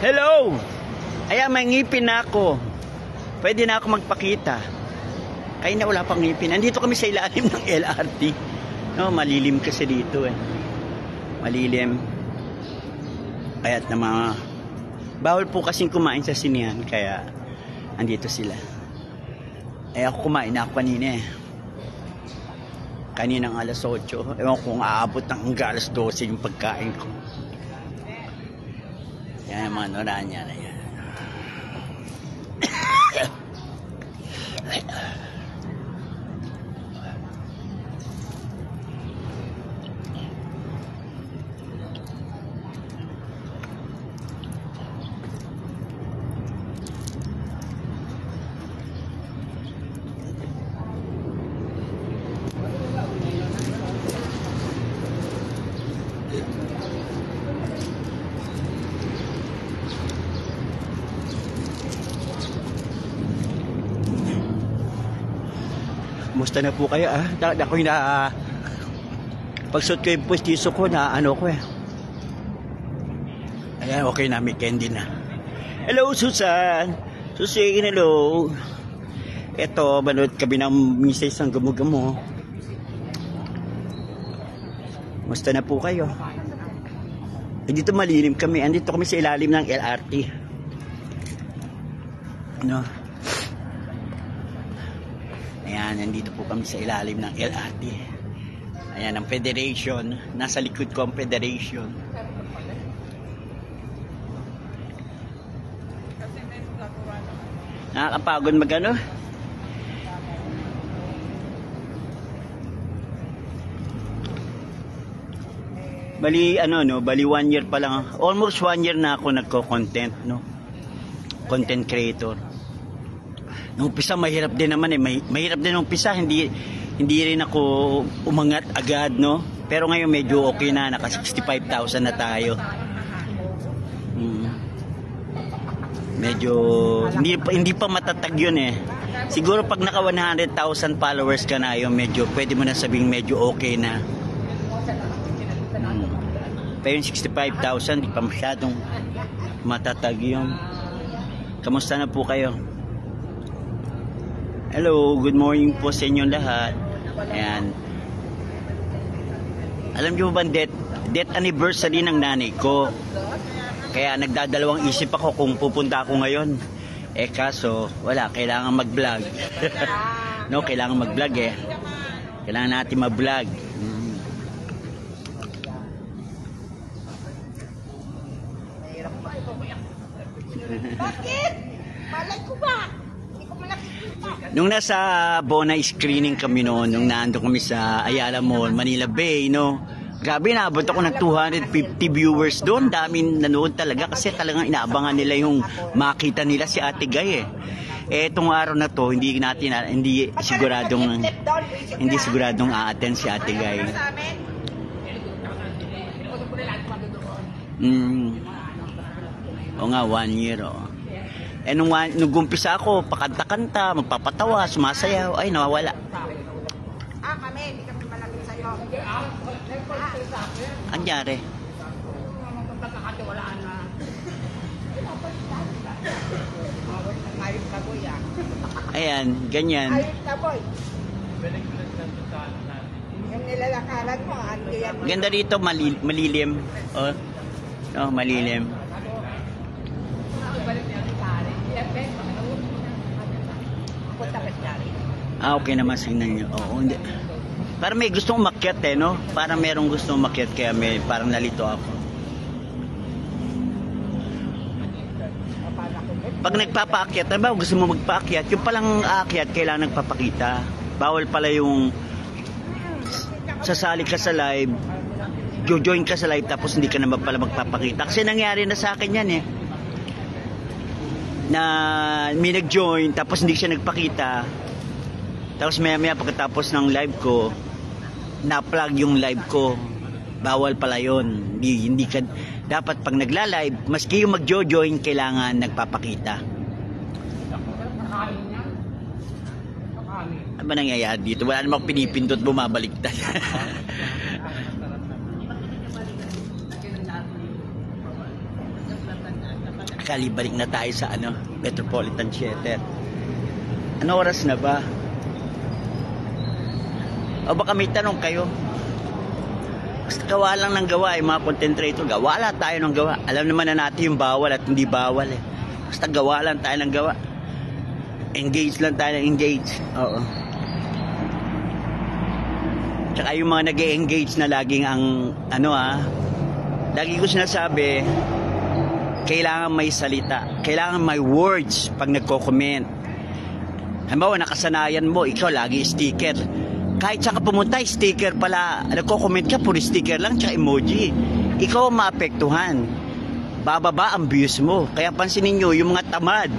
Hello! Ayan, may ngipin na ako. Pwede na ako magpakita. Kaya na wala pang ngipin. Nandito kami sa ilalim ng LRT. No, malilim kasi dito eh. Malilim. Kaya't na mga... Bawal po kasing kumain sa sinihan. Kaya, andito sila. Eh ako kumain na ako kanina eh. Kaninang alas 8. Ewan kung aabot ng hanggang alas 12 yung pagkain ko. Yan ang mga noranya na yan. Musta na po kayo ah? Ako'y na pagsuot ko yung pustiso ko na ano ko eh. Ayan, okay na, may candy na. Hello Susan! Susan, hello! Eto, manood kami ng misis ng gamo-gamo. Musta na po kayo? Dito malilim kami. Andito kami sa ilalim ng LRT. Ano? Ayan, nandito po kami sa ilalim ng LRT. Ayan, ang Federation. Nasa likod ko ang Federation. Nakakapagod magano? Bali, ano, no? Bali 1 year pa lang. Almost 1 year na ako nagko-content, no? Content creator. Nung umpisa mahirap din naman eh. Mahirap din nung umpisa, hindi rin ako umangat agad, no? Pero ngayon medyo okay na, naka 65,000 na tayo. Medyo hindi pa matatag yun eh. Siguro pag naka 100,000 followers ka na yun, medyo pwede mo na sabing medyo okay na. Pero yung 65,000, di pa masyadong matatag yun. Kamusta na po kayo? Hello, good morning po sa inyong lahat. Ayan. Alam niyo ba death anniversary ng nanay ko? Kaya nagdadalawang isip ako kung pupunta ako ngayon. Eh kaso, wala, kailangan mag-vlog. No, kailangan mag-vlog eh. Kailangan natin mag-vlog. Bakit? Malay ko ba? Nung nasa Bona screening kami noon, nung naando kami sa Ayala Mall, Manila Bay, no? Grabe, naabot ako ng 250 viewers doon. Daming nanood talaga kasi talagang inaabangan nila yung makita nila si Ate Guy eh. Eh, itong araw na to, hindi siguradong a-attend si Ate Guy. O nga, 1 year, oh. Eh, nung gumpisa ako, pakanta-kanta, magpapatawa, sumasayaw, ay, nawawala. Kami, hindi kami malapit sa'yo. Anyari? Pagkakatiwalaan na. Ayos ka, boy, ah. Ayan, ganyan. Ayos ka, boy. Yung nilalakaran mo, ano yan? Ganda rito, malilim. Oh, no, malilim. Okay naman signan nyo. Oo, hindi. Parang may gustong umakyat eh, no? Parang merong gustong umakyat kaya parang nalito ako. Pag nagpapaakyat, ano ba gusto mo magpaakyat? Yung palang aakyat, kailangan nagpapakita. Bawal pala yung sasali ka sa live, join ka sa live tapos hindi ka naman pala magpapakita. Kasi nangyari na sa akin yan eh. Na may nag-join tapos hindi siya nagpakita. Tapos maya pagkatapos ng live ko, na-plug yung live ko. Bawal pala yun. Hindi ka, dapat pag nagla-live, maski yung mag-join, kailangan nagpapakita. Ano ba nangyayari dito? Wala namang pinipindot, bumabaliktad. Kalibalik na tayo sa Metropolitan Theater. Ano oras na ba? O baka may tanong kayo? Basta gawa lang ng gawa, mga content creator. Gawa lang tayo ng gawa. Alam naman na natin yung bawal at hindi bawal eh. Basta gawa lang tayo ng gawa. Engage lang tayo ng engage. Oo. Tsaka yung mga nag-e-engage na laging ang lagi ko sinasabi, kailangan may salita, kailangan may words pag nagko-comment. Halimbawa, nakasanayan mo, ikaw lagi sticker. Kahit saan ka pumunta, sticker pala. Nagko-comment ka, puro sticker lang, tsaka emoji. Ikaw maapektuhan. Bababa ang views mo. Kaya pansinin nyo, yung mga tamad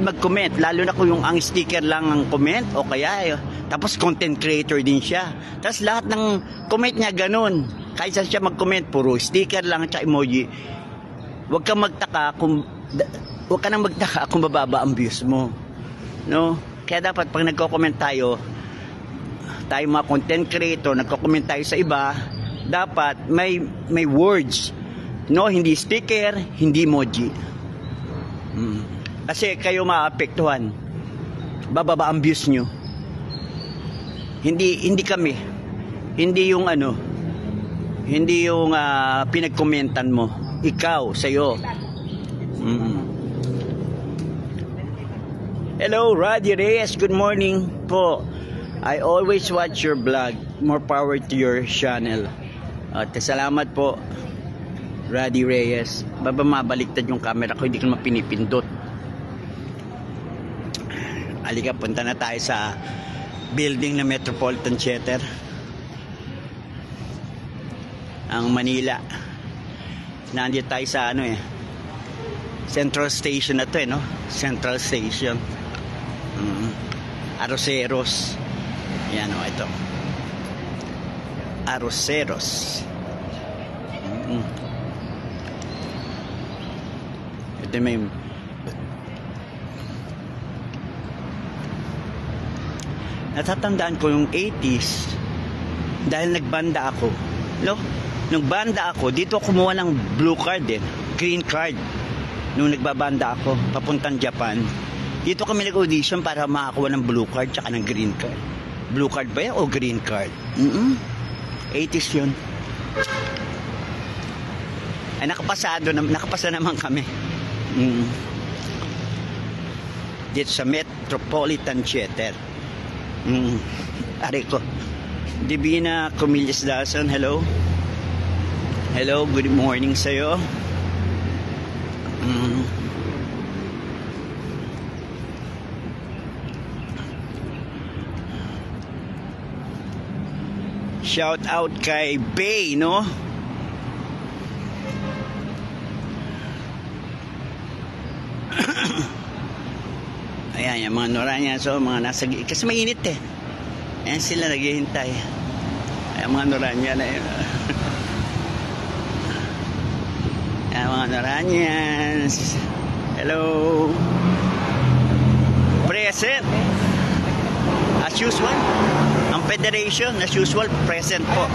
mag-comment, lalo na kung yung ang sticker lang ang comment, o kaya tapos content creator din siya. Tapos lahat ng comment niya ganun. Kahit saan siya mag-comment, puro sticker lang at emoji. Huwag kang magtaka kung bababa ang views mo. No? Kaya dapat pag nagko-comment tayo mga content creator, nagko-comment tayo sa iba, dapat may words. No, hindi sticker, hindi emoji. Kasi kayo maapektuhan. Bababa ang views nyo. Hindi kami. Hindi yung pinagkomentan mo. Ikaw, sa'yo. Hello, Raddy Reyes. Good morning po. I always watch your vlog. More power to your channel. At salamat po, Raddy Reyes. Mabaliktad yung camera ko. Hindi ko naman pinipindot. Halika, punta na tayo sa building na Metropolitan Theater, ang Manila. Nandiyan tayo sa Central Station na to no? Central Station. Arroceros. Yan ito. Arroceros. Ito may natatandaan ko yung 80s dahil nagbanda ako. Nung banda ako, dito ako kumuha ng blue card green card. Nung nagbabanda ako, papuntang Japan, dito kami nag-audition para makakuha ng blue card tsaka ng green card. Blue card ba yan o green card? 80s yun. Ay, nakapasa naman kami. Dito sa Metropolitan Theater. Ari ko. Divina Comillas Dason, hello. Hello, good morning sa'yo. Shout out kay Bay, no? Ayan, yung mga Noranya, so mga nasa, kasi mainit ayan sila naghihintay. Ayan mga Noranya na yun. Ayan mga Noranyans. Hello. Present. As usual. Ang Federation, as usual, present po.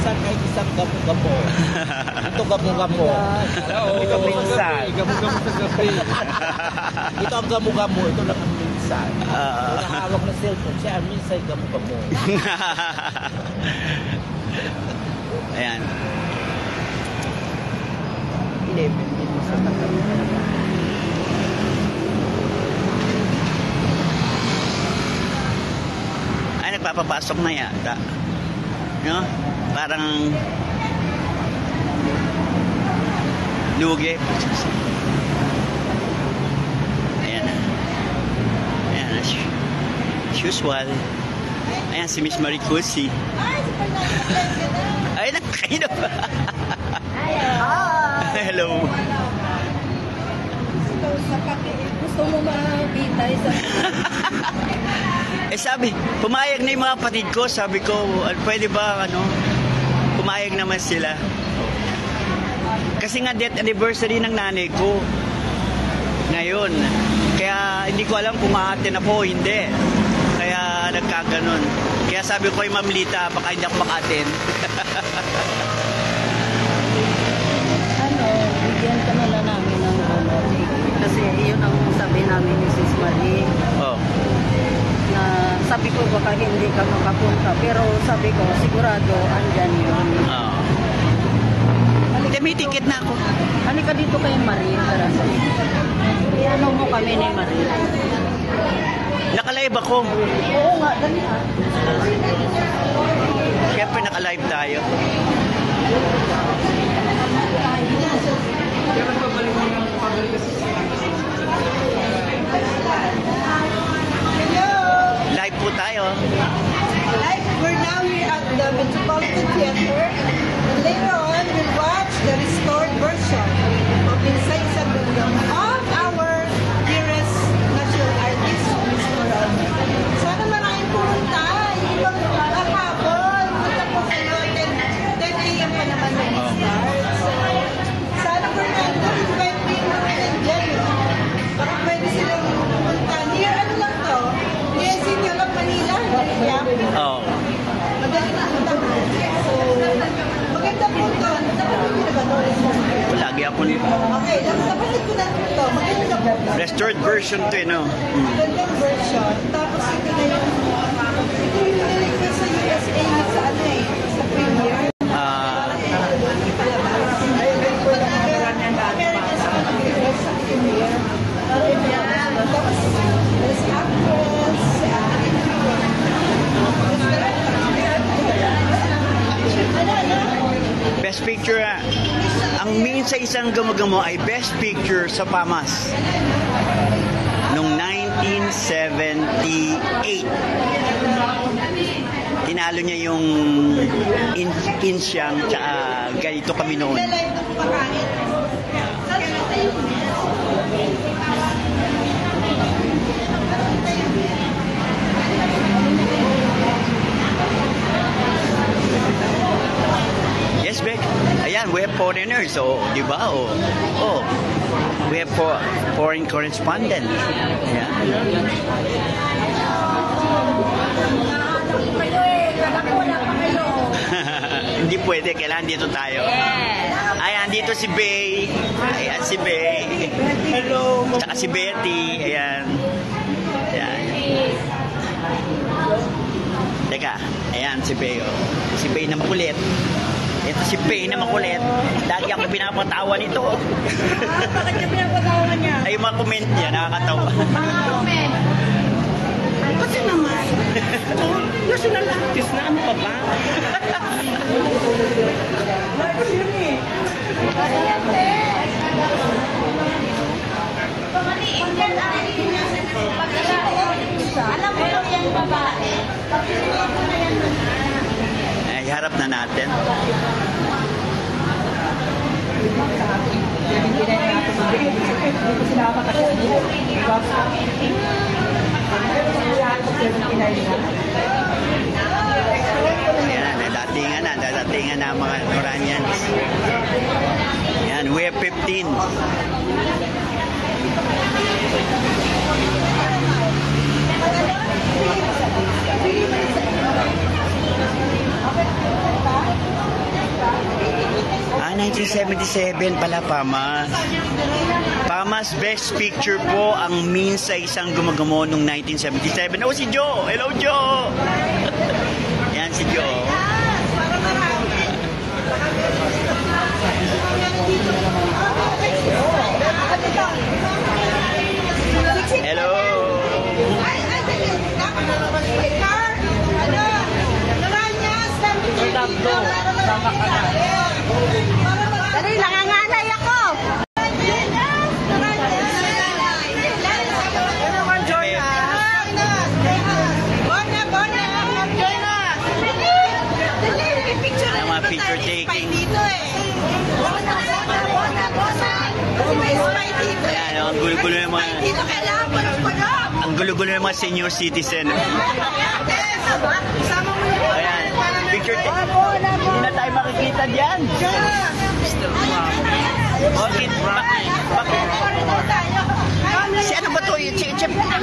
Minsan ay isang gapo-gapo. Ito gapo-gapo. Ito minsan. Gapo-gapo sa gabi. Ito ang gamu-gamu. Ito lang ang minsan. Nakahawak na cellphone. Siya ang minsan gamu-gamu. Ayan. 11 minutes sa tagal. Ay, nagpapapasok na yata. No? Parang lugi. Ayan na. Ayan na. As usual. Ayan si Miss Maricusi. Ay, nakakaino ba? Hello. Gusto mo makita isa? Sabi, pumayag na yung mga kapatid ko. Sabi ko, pwede ba, pumayag naman sila. Kasi nga death anniversary ng nanay ko ngayon. Kaya hindi ko alam kung ma-attend ako o hindi. Kaya nagkaganon. Kaya sabi ko kay Ma'am Lita, baka hindi ako maka-attend. Bigyan ka na ka makapunta. Pero sabi ko, sigurado, andyan yun. Oo. Hindi, may ticket na ako. Halika dito kay Marie. Tara sa ano mo kami ni Marie. Naka-live ako. Oo nga, dali ha. Siyempre naka-live tayo. Live po tayo. Live, we're now here at the Metropolitan Theater, and later on we'll watch the restored version of Insay Sabugang of our dearest national artist, Miss Morales. Sana maraming pumunta, hindi ba kahapon, punta po kayo, 10 a.m. pa naman mag-start. So, sana Fernando, invite mo yung mga nandiyan, no? Baka pwede silang pumunta. Near ano lang to? Near Senior of Manila, yeah. Oo. Madali na punta. So, maganda po ito. Napapagod na ba ito? Lagi ako Okay, napapagod ko na ito. Maganda po ito. restored version to eh, no? Magandang version. Tapos ito na yung nilagay sa USA sa ano eh, sa premiere. Ah, Tapos, there's actress, best picture, ang mean sa isang gamo-gamo ay best picture sa PAMAS noong 1978. Tinalo niya yung Insyang tsaka ganito kami noon. live na kumakain. Yes, Beck. Ayan, we have foreigners, so, di ba? Oh, we have foreign correspondent. Ayan. Hindi pwede, kailangan dito tayo. Ayan, dito si Bay. Ayan, si Bay. Hello. Tsaka si Betty. Ayan. Ayan. Teka, ayan si Bay. Oh. Si Bay na makulit. Ito si Bay na makulit. Lagi ako pinapatawa nito. Bakit niya pinapatawa niya? Ay, yung mga comment niya, nakakatawa. Comment. Kasi naman. National artist na ano pa ba? Alam mo lang yung babae. Ay, harap na natin. Ayan, dadatingan na mga Oranians. Ayan, we have 15. Ah, 1977 pala, PAMAS. PAMAS Best Picture po ang mean sa isang gumagamo noong 1977. Oh, si Joe! Hello, Joe! Yan si Joe. Hello! Dali, nangangalay ako. Mga picture taking. Ayan, ang gulo-gulo ng mga... Ang gulo-gulo ng mga senior citizen. Ayan, picture taking. Hindi na tayo makikita diyan. Okay, bakit? Si ano ba to? Di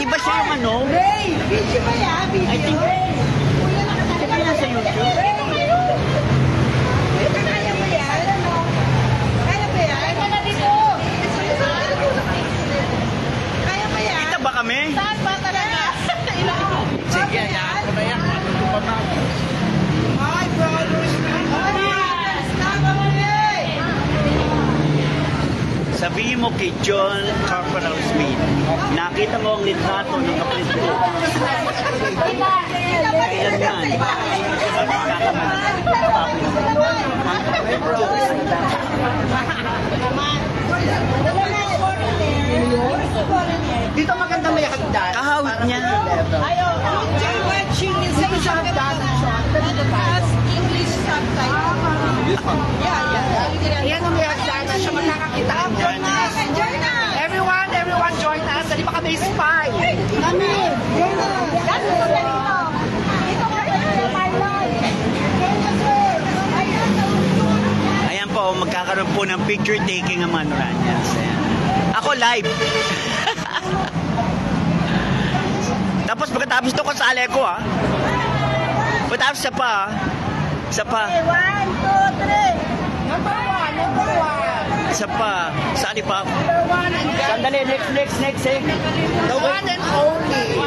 ba siya yung ano? I think, di ba yan sa YouTube? Kita ba kami? Saan ba talaga? Sige, hayaan ko na yan. Sabihin mo kay John Corporal Smith, nakita mo ang litrato ng kapatid ko. Kailan yan? Dito maganda may hagdan. Kahawit niya. You're watching in sa English subtitle. Yan ang may hagdan na siya magkakakita. Everyone join us. Hindi ba kami spy? Ayan po, magkakaroon po ng picture taking ang mga Noranians. Ayan. Ako live. Tapos pagkatapos ito kasali ko ha. Pagkatapos isa pa ha. Isa pa. 1, 2, 3. Number one. Isa pa. Sali pa. Sandali, Next eh. The one and only.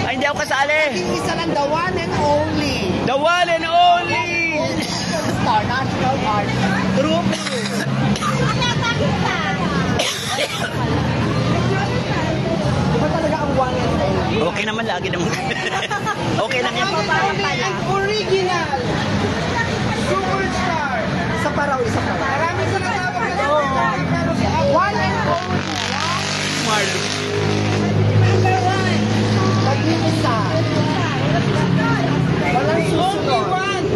Ay, hindi ako kasali. Isa lang, the one and only. The one and only. Star National Art Group. Diba talaga ang one and only? Okay naman lagi naman. Okay lang yan. Original. Superstar. Isa pa raw. Marami sa natawag na one and only. Marlo. Number one. Mag-iisa. Walang susunod. One.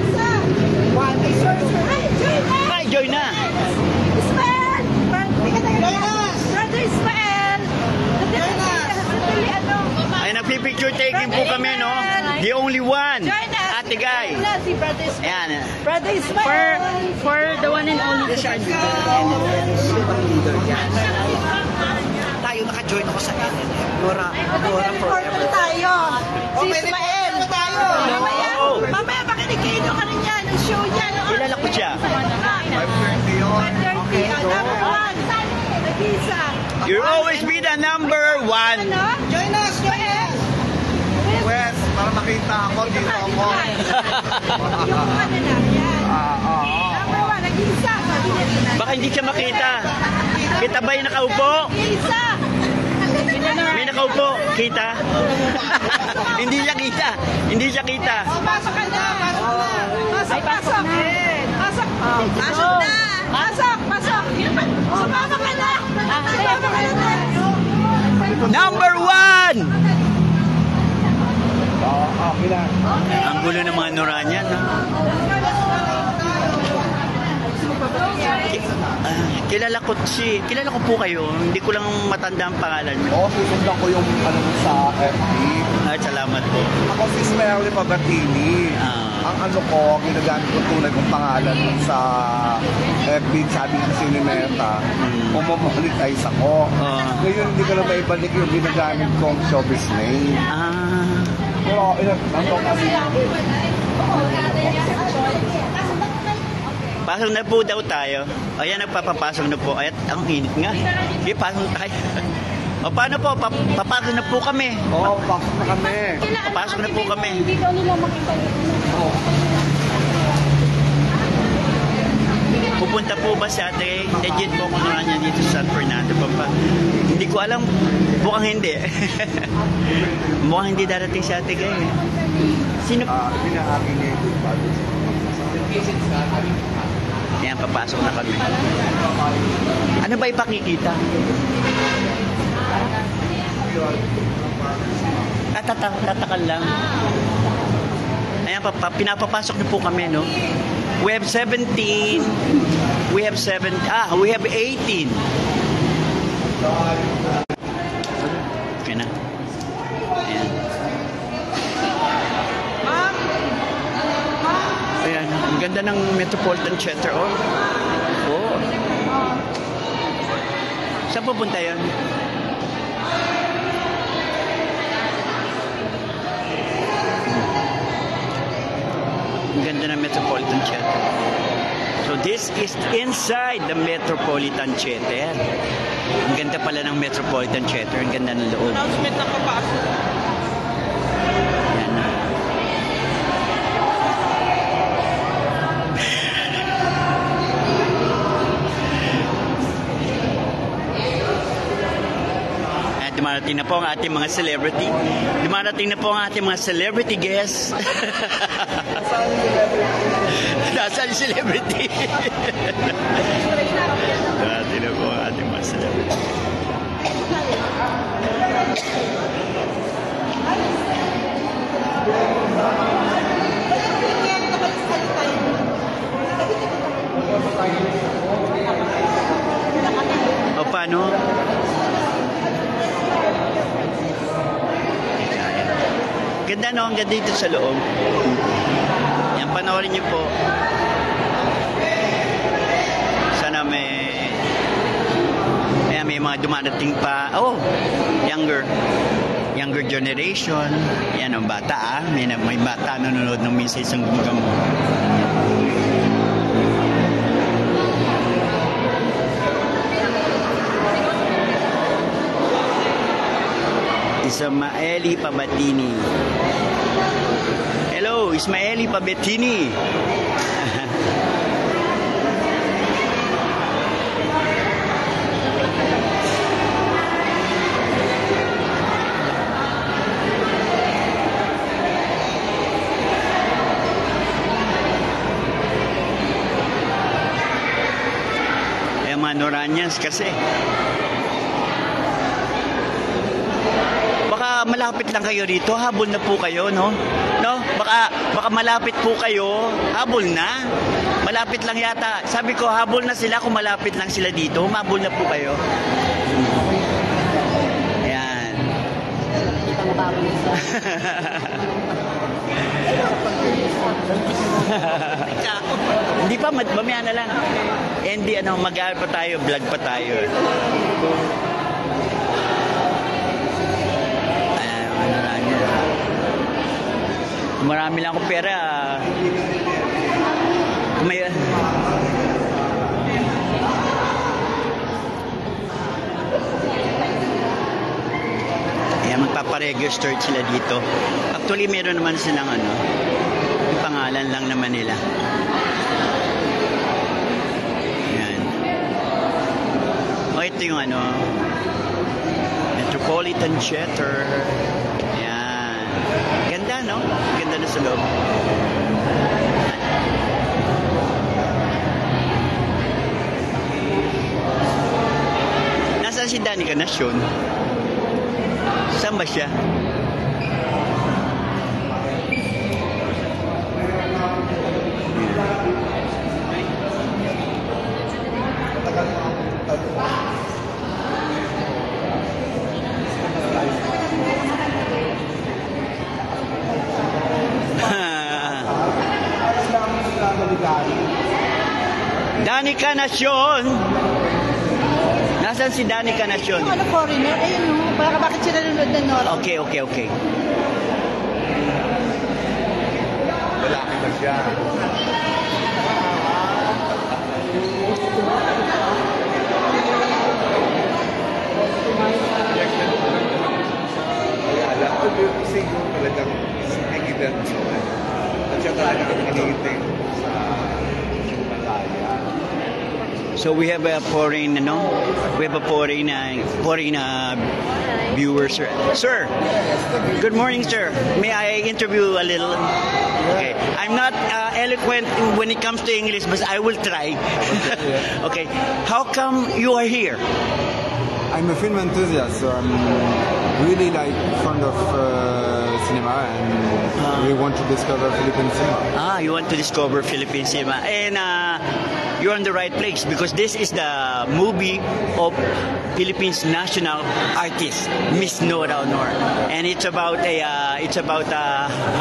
Ay, join na. Ay, nagpipicture taking po kami, no? The only one. Ate Guy. Ayan. Brother Ismael. For the one and only. Tayo, naka-join ako sa NNF. Nora Important tayo. Si Ismael. Mamaya makinig ka rin yan. Ang show niya. Kilala ko siya. 5:30 yun. 5:30. Number one. Nag-isa. You'll always be the number one. Join us, Joel. Wes, para makita ako, dito ako. Yung ano lang yan. Number one. Nag-isa. Baka hindi siya makita. Kita ba yung nakaupo? Nag-isa. May nakaupo. Kita? Hindi siya kita. Hindi siya kita. Pasok ka na. Pasok. Pasok na. Pasok. Sumama ka na. Number one! Okay na. Ang gulo ng mga Noranian, no? Kilala ko po kayo. Hindi ko lang matanda ang pangalan niyo. Oo, susundan ko yung ano sa FB. Ay, salamat po. Ako si Ismael Pabatini. Ah. Ang ano ko, ginagamit ko tunay kong pangalan sa FB, sabi ko si Nineta, pumomonetize ako. Ngayon, hindi ko na maibalik yung ginagamit kong showbiz name. Pero, nandun kasi. Pasok na po daw tayo. Ayan, nagpapapasok na po. Ay, ang init nga. Sige, pasok tayo. O, paano po? Papasok na po kami. Oo, pasok na kami. Papasok na po kami. Hindi daw nila makita Pupunta po ba sa ate? Legit po kung ano niya dito sa San Fernando pa. Hindi ko alam. Mukhang hindi. Mukhang hindi darating sa ate Gay. Sino? Pinaagi niya yung bago. Ayan, papasok na kami. Ano ba ipakikita? Tatakal lang. Ayan, pinapapasok na po kami, no? We have 17. We have 18. Okay na. Ayan. Ayan, ang ganda ng Metropolitan Theater, oh. Oh. Saan pupunta yan? Ang ganda ng Metropolitan Theater. So this is inside the Metropolitan Theater. Ang ganda pala ng Metropolitan Theater. Ang ganda ng loob. Announcement na papasok. Yan na. Dumarating na po ang ating mga celebrity. Dumarating na po ang ating mga celebrity guests. Nasaan yung celebrity? Dumarating na po ang ating mga celebrity. O paano? Ganda no, ang ganda dito sa loob. Yan, panoorin niyo po. Sana may mga dumadating pa. Oh, younger generation. Yan ang bata may bata nanonood ng minsan isang gumagamo. Ismaeli Pabatini. Hello, Ismaeli Pabatini. Noranyans kasi. Baka malapit lang kayo dito, habol na po kayo, no? No? Baka malapit po kayo, habol na. Malapit lang yata. Sabi ko, habol na sila kung malapit lang sila dito, habol na po kayo. Ayan. Hindi pa, mamaya na lang. Hindi, mag-aral pa tayo, vlog pa tayo. Marami lang akong pera. May... Ayan, magpaparegister sila dito. Actually, meron naman silang yung pangalan lang naman nila. Ayan. Ito yung Metropolitan Theater. Ayan. Ganda, no? Ganda na sa loob. Nasaan si Danny Canascion? Saan ba siya? Danny Canascion. Nasaan si Danny Canascion? Yung foreigner, ayun bakit sila nanonood na Nora? Okay. Lalaki na siya. Alam ko yung kasi yung talagang sigilan at siya talagang hinihintay sa Himalaya. So we have a foreign, viewers. Sir, good morning, sir. May I interview a little? Okay. I'm not eloquent when it comes to English, but I will try. Okay. How come you are here? I'm a film enthusiast, so I'm really fond of cinema, and we want to discover Philippine cinema. You want to discover Philippine cinema, and you're in the right place because this is the movie of Philippines national artist, Miss Nora Honor, and it's about how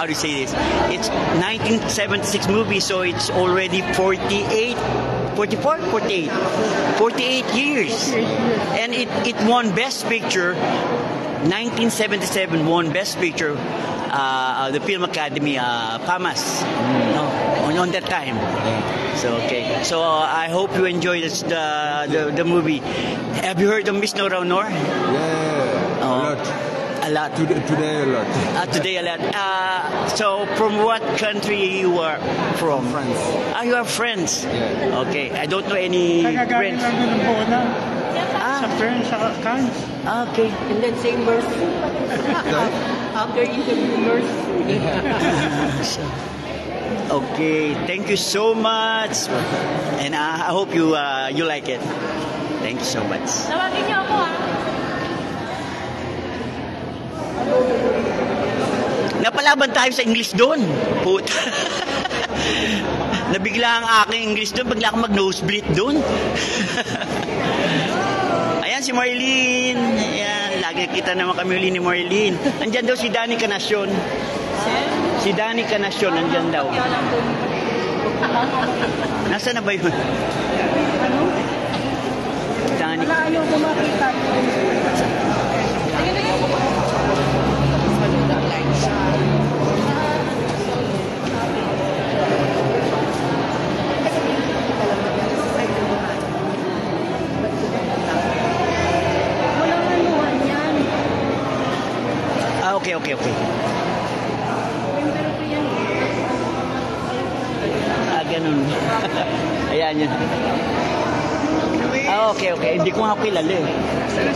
do you say this? It's 1976 movie, so it's already 48 years, and it won Best Picture. 1977 won Best Picture, the Film Academy, PAMAS, on that time. So okay. So I hope you enjoy the movie. Have you heard of Miss Nora Honor? Yeah, a lot. Today a lot. Today a lot. So from what country you are from? France. You are friends. Yeah. Okay. I don't know any friends. after sa Cannes. Okay. And then say mercy. After interview, mercy. Okay, thank you so much. And I hope you you like it. Thank you so much. Tawagin niyo ako, Napalaban tayo sa English doon. Puta. Nabigla ang aking English doon. Bigla akong mag-nosebleed doon. Ayan si Marlene. Ayan, lagi kita naman kami uli ni Marlene. Andyan daw si Danny Canasyon. Si Danny Canasyon, andyan daw. Nasaan na ba yun? Danny. Wala, ayaw ko makita. Okay. Ganun. Ayan yun. Okay. Hindi ko nga kilala eh.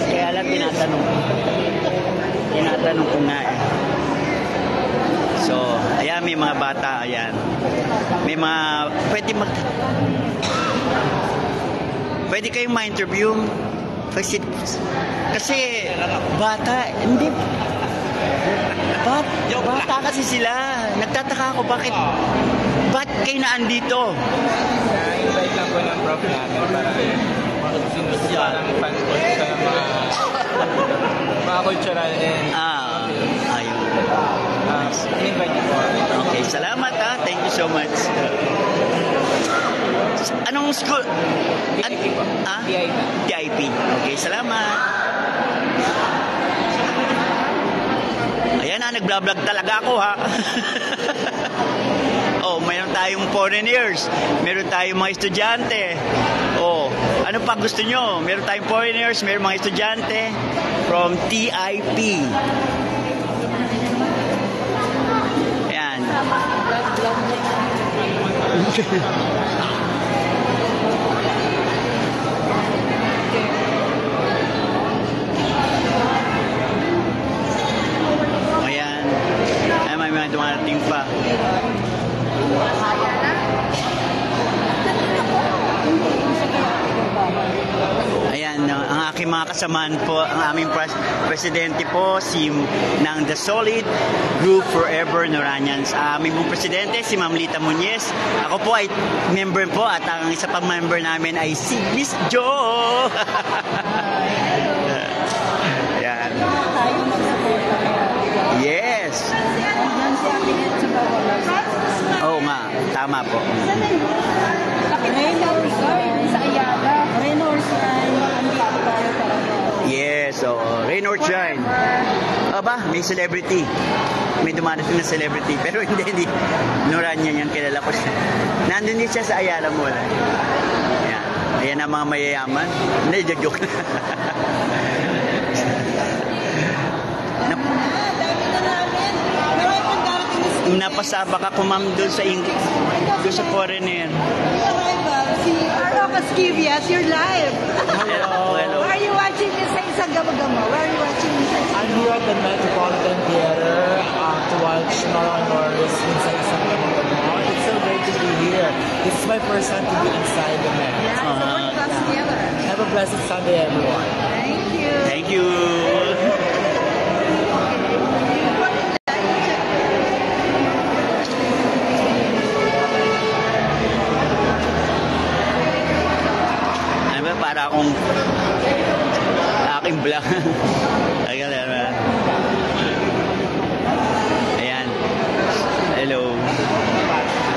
Kaya lang tinatanong ko nga eh. So, ayan, may mga bata, ayan. May mga, pwede kayong ma-interview. Kasi, bata, hindi. Bata kasi sila. Nagtataka ako, bakit kayo naandito? Na-invite lang po ng prof namin para sinusuwa ng fan-culture sa mga cultural and ayun. invite niyo po. Okay, salamat ha. Thank you so much. Anong school? VIP po. VIP. VIP. Okay, salamat. Ayan na, nagblog talaga ako ha. Oh, mayroon tayong foreigners. Meron tayong mga estudyante. Oh, ano pa gusto nyo? Meron tayong foreigners, meron mga estudyante from TIP. Ayan. May mga dumarating pa. Ayan, ang aking mga kasamaan po, ang aming presidente po, ng The Solid Group Forever Noranians. Aming pong presidente, si Ma'am Lita Muñez. Ako po ay member po at ang isa pang member namin ay si Miss Jo. Ayan. Yes. Oo nga, tama po. Yes, rain or shine. Aba, may celebrity. May dumarating na celebrity. Pero hindi. Noranian yan, kilala ko siya. Nandun din siya sa Ayala Mall. Ayan ang mga mayayaman. Hindi, joke. Napasabak ako, ma'am, doon sa English, doon sa foreigner. Si Arocas Kivias, you're live. Hello. Where are you watching this sa Gamo-Gamo? Where are you watching this? I'm here at the Metropolitan Theater to watch Nora Norris inside isang Gamo-Gamo. It's so great to be here. This is my first time to be inside the Met. Yeah, so work us together. Have a blessed Sunday, everyone. Thank you. Thank you. Para akong aking vlog. Ayan. Hello.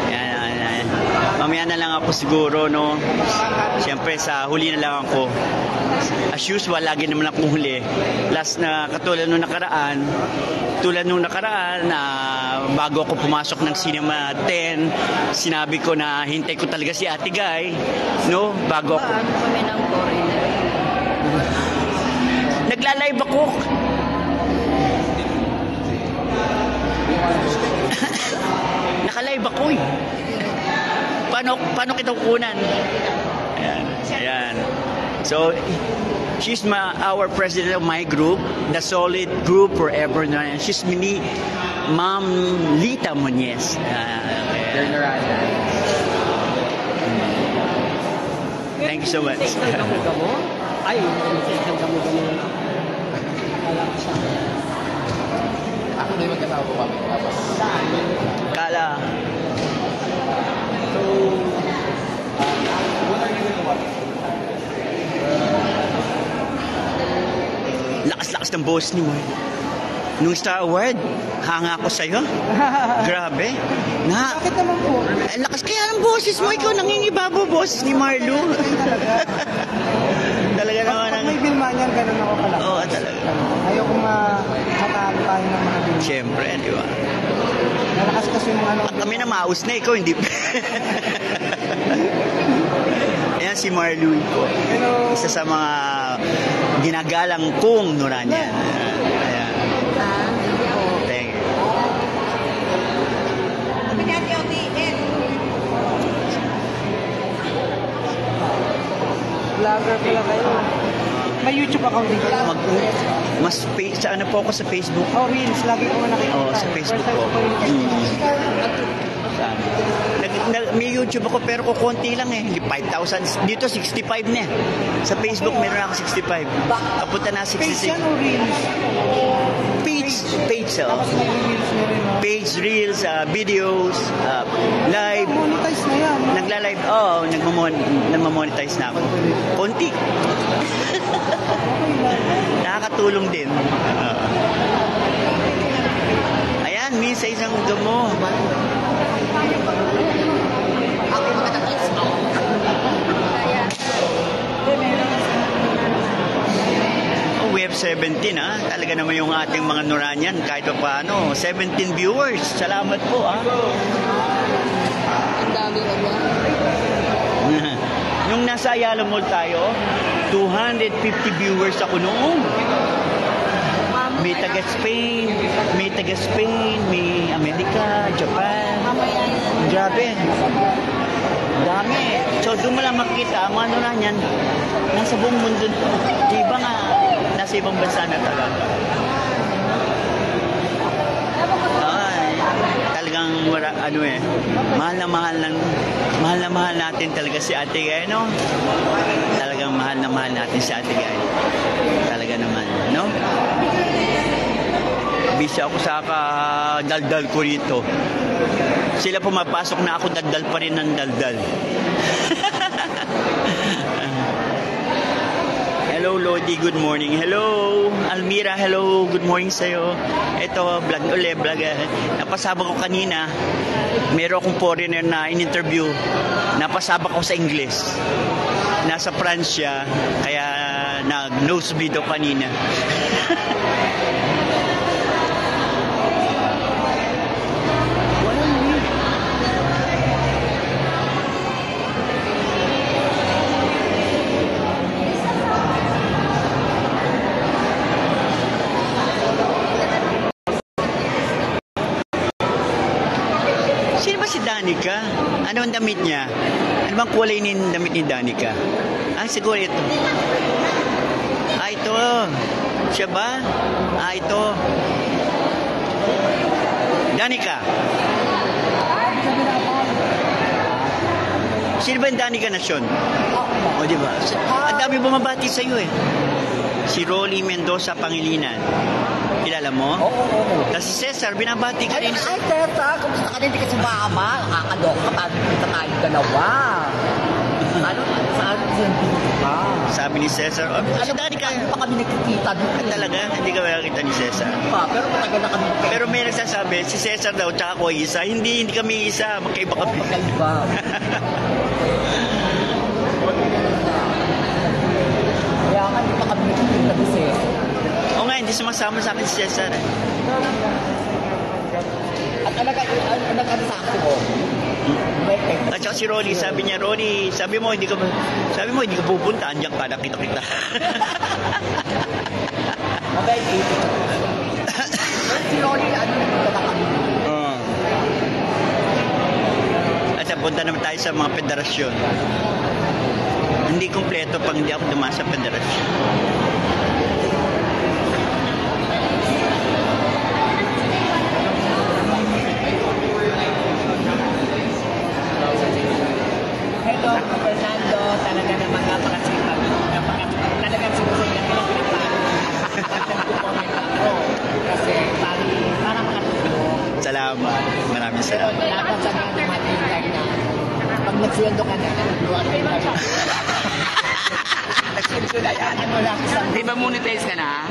Ayan. Mamaya na lang ako siguro, no? Siyempre, sa huli na lang ako. As usual, lagi naman akong huli. Last na, katulad nung nakaraan, bago ako pumasok ng Cinema 10, sinabi ko na hintay ko talaga si Ate Guy, no? Bago ako. Ano kami ng foreigner? Nagla-live ako. Naka-live ako eh. Paano kita kukunan? Ayan. So, She's our president of my group, the Solid Group Forever. And she's Ma'am Lita Muñez. Thank you so much. Ay, ang gamo-gamo. Ako na yung magkasama po kami. Tapos, Kala. so, what are you going to watch? Lakas-lakas ng boss ni Ward. Nung Star Award, hanga ako sa'yo. Grabe. Bakit naman po? Lakas kaya ng boses mo. Ikaw nangingibabo boses ni Marlo. Talaga naman. Pag may bilma niyan, ganun ako pala. Oo, talaga. Ayoko matalo tayo ng mga bilma. Siyempre, di ba? Nalakas kasi ng ano. Kami na maus na, ikaw hindi. Ayan si Marlo ko. Isa sa mga ginagalang kong Nuranian. Ayan. Thank you. Sabi ni Ate OTN. Vlogger pala kayo. May YouTube account din kayo? Sa ano po ako sa Facebook. Oh, Reels. Lagi ko nakikita. Oo, sa Facebook ko. May YouTube ako pero kukunti lang eh. 5,000. Dito 65 na eh. Sa Facebook meron ako 65. Kapunta na Page 66. yan o Reels? Page, oh. Tapos may Reels na rin. Page, reels, videos, live. Monetize na yan. Nagla-live, nagmamonetize na ako. Konti. Nakakatulong din. Ayan, minsan isang gamo. We have 17 Talaga naman yung ating mga Nuranian kahit pa paano. 17 viewers. Salamat po Ang dami ka ba? Nung nasa Ayala Mall tayo, 250 viewers ako noon. May taga Spain, may Amerika, Japan. Grabe. Dami. So doon mo lang makikita, mga Nuranian, nasa buong mundo. Diba nga, nasa ibang bansa na talaga. Ay, talagang mahal na mahal natin talaga si Ate Gay, no? Talagang mahal na mahal natin si Ate Gay. Talaga naman, no? Busy ako sa daldal ko rito. Sila pumapasok na ako, daldal pa rin ng daldal. Hello, Lodi. Good morning. Hello, Almira. Hello. Good morning sa'yo. Ito, vlog. Napasabak ko kanina. Meron akong foreigner na in-interview. Napasabak ko sa English. Nasa France siya. Kaya nag-nosebleed ako kanina. Danica? Ano ang damit niya? Ano bang kulay ng damit ni Danica? Siguro ito. Ito. Siya ba? Ito. Danica. Sino ba yung Danica Nasyon? O, di ba? Ang dami bumabati sa iyo eh. Si Rolly Mendoza Pangilinan. Kilala mo? Oo. Tapos si Cesar, binabati ka rin. Ay, Teta, kung gusto ka na hindi ka sumama, nakakadok ka, pagpunta tayo dalawa. Saan ka? Sabi ni Cesar, si Danica. Pa kami nagkikita doon. Talaga? Hindi ka makakita ni Cesar? Pero matagal na kami. Pero may nagsasabi, si Cesar daw, tsaka ako isa. Hindi kami isa. Magkaiba kami. Magkaiba. Kaya nga, hindi pa kami nagkikita doon, Cesar. Oo nga, hindi sumasama sa akin si Cesar. At ano sa ako mo? At saka si Ronnie, sabi niya, Ronnie, sabi mo hindi ka pupunta, andiyan ka, nakita kita. Okay, si Ronnie, ano na kami? At punta naman tayo sa mga federasyon. Hindi kumpleto pag hindi ako dumaan sa federasyon. Hello, Fernando. Talaga naman napakasipag. Talagang sinusunod na pinapalo. Nag-comment ako. Kasi para makatulong. Salamat. Maraming Pero salamat. dapat sa mga dumating tayo na pag nagsuwendo ka na, nagluwag ka na. Nagsuwendo na yan. Ano lang isang... Di ba monetize ka na?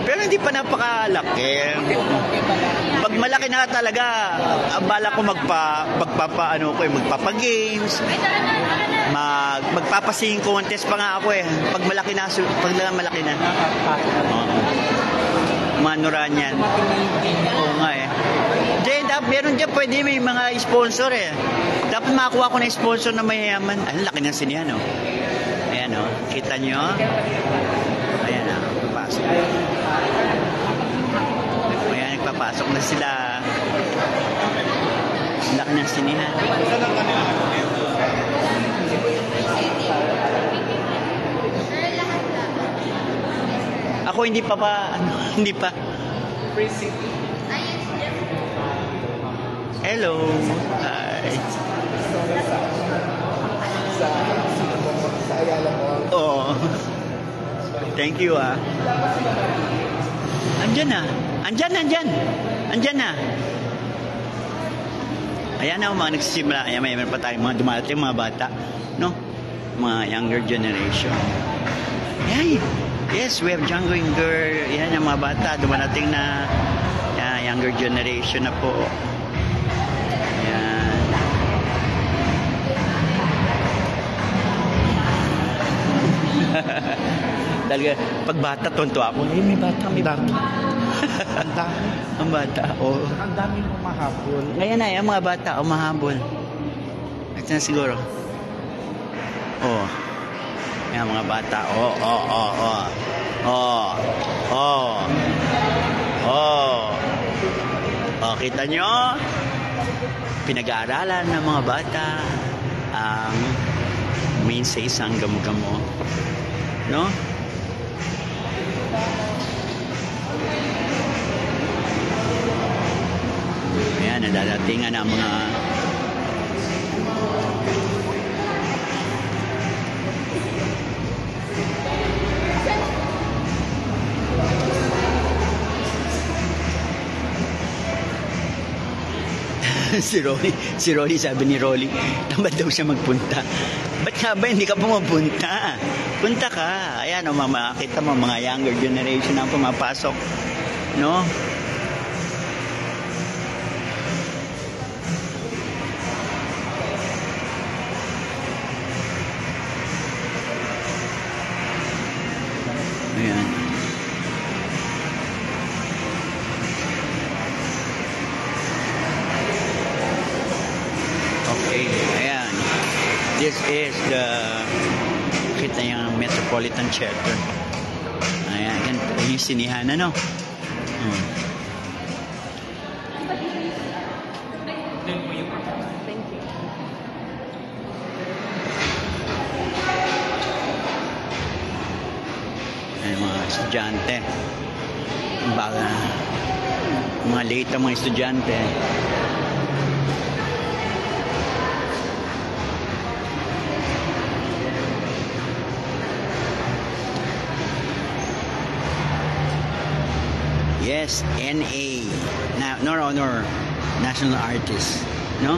Pero hindi pa napakalaki. Pag malaki na talaga, bala ko magpapa-games, magpapa-singing contest pa nga ako eh. Pag malaki na. Manura niyan. Oo nga eh. Meron dyan pwede may mga sponsor eh. Dapat makakuha ko na sponsor na mayayaman. Ang laki ng sinihan oh. Ayan oh. Kita nyo? Ayan oh. Papasok. Ayan, nagpapasok na sila. Ang laki ng sinihan. Ako hindi pa. Hello. Hi. Oh. Thank you ah. Andyan na. Ayan na mga nagsisimula. Ayan, mayroon pa tayo mga dumarating mga bata, no? Mga younger generation. Ay, yes, we have younger. Yan yung mga bata dumarating na younger generation na po. Talaga, pag bata, tonto ako. Eh, may bata. Ang bata, oh. Ang dami mong mahabol. Ngayon na, yung mga bata, mahabol. Ito na siguro. Oh. Yung mga bata, kita nyo? Pinag-aaralan ng mga bata ang sa isang gamo-gamo. No? Ayan, nadadatingan ang mga si Rolly, sabi ni Rolly, tamad daw siya magpunta. Ba't nga ba hindi ka pumapunta? Punta ka. Ayan, makakita mo mga younger generation ang pumapasok. No? Ayan. Okay, ayan. This is the kita yung Metropolitan Theater. Ayan, yan yung sinihan, ano? Ayan, mga estudyante. Baga, mga late ang mga estudyante. Yes, NA. No, National Artist. No?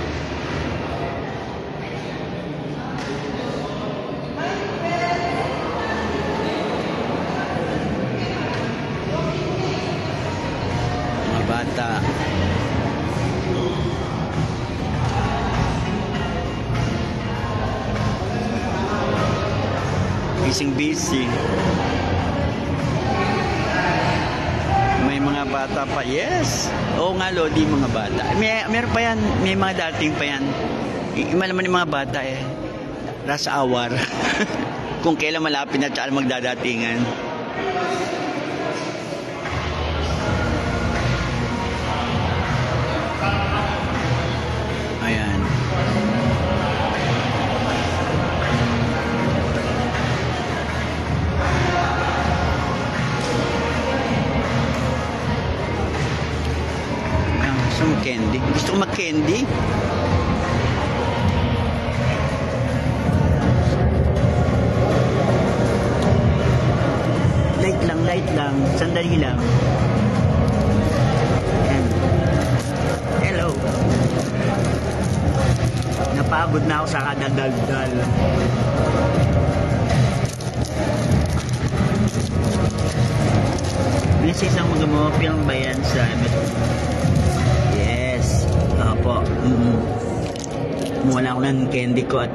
Mga bata. Busy. May mga bata pa. Yes. Oo nga, Lodi, mga bata. Meron pa yan. May mga dating pa yan. Malaman yung mga bata eh. Ras awar. Kung kailan malapit na tsaka magdadatingan. Ayan. candy. Light lang. Sandali lang. Ayan. Hello. Napagod na ako sa kadadaldal. This is ang mga film ba yan sa Yes. Opo. Mula ako ng candy ko at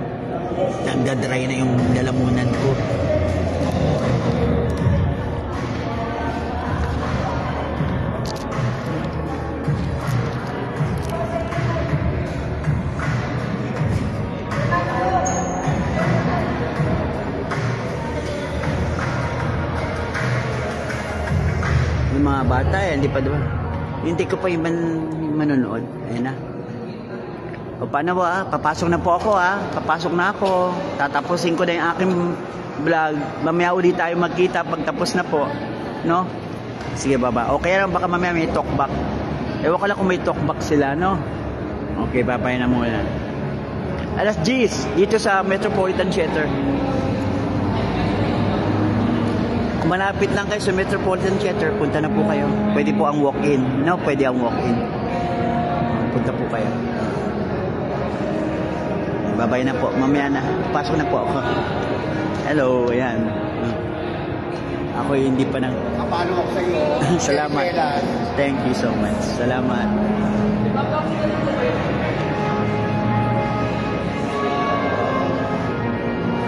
nagdadry na yung lalamunan ko. Yung mga bata, hindi pa diba? Hindi ko pa yung manonood. Ayun na. O paano ba? Papasok na po ako Papasok na ako. Tatapusin ko na yung aking vlog. Mamaya ulit tayo magkita pagtapos na po. No? Sige baba. Okay lang baka mamaya may talkback. Ewan ko lang kung may talkback sila, no? Okay, babay na muna. Alas 10 dito sa Metropolitan Theater. Kung malapit lang kayo sa Metropolitan Theater, punta na po kayo. Pwede po ang walk-in. No, pwede ang walk-in. Punta po kayo. Babay na po. Mamaya na. Pasok na po ako. Hello, ayan. Ako hindi pa nang... Kapalo ako sa iyo. Salamat. Thank you so much. Salamat.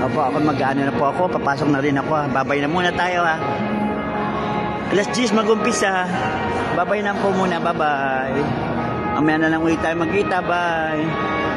Opo, ako mag-ano na po ako. Papasok na rin ako. Babay na muna tayo Alas 10 mag-umpisa. Babay na po muna. Bye-bye. Mamaya na lang ulit tayo magkita. Bye.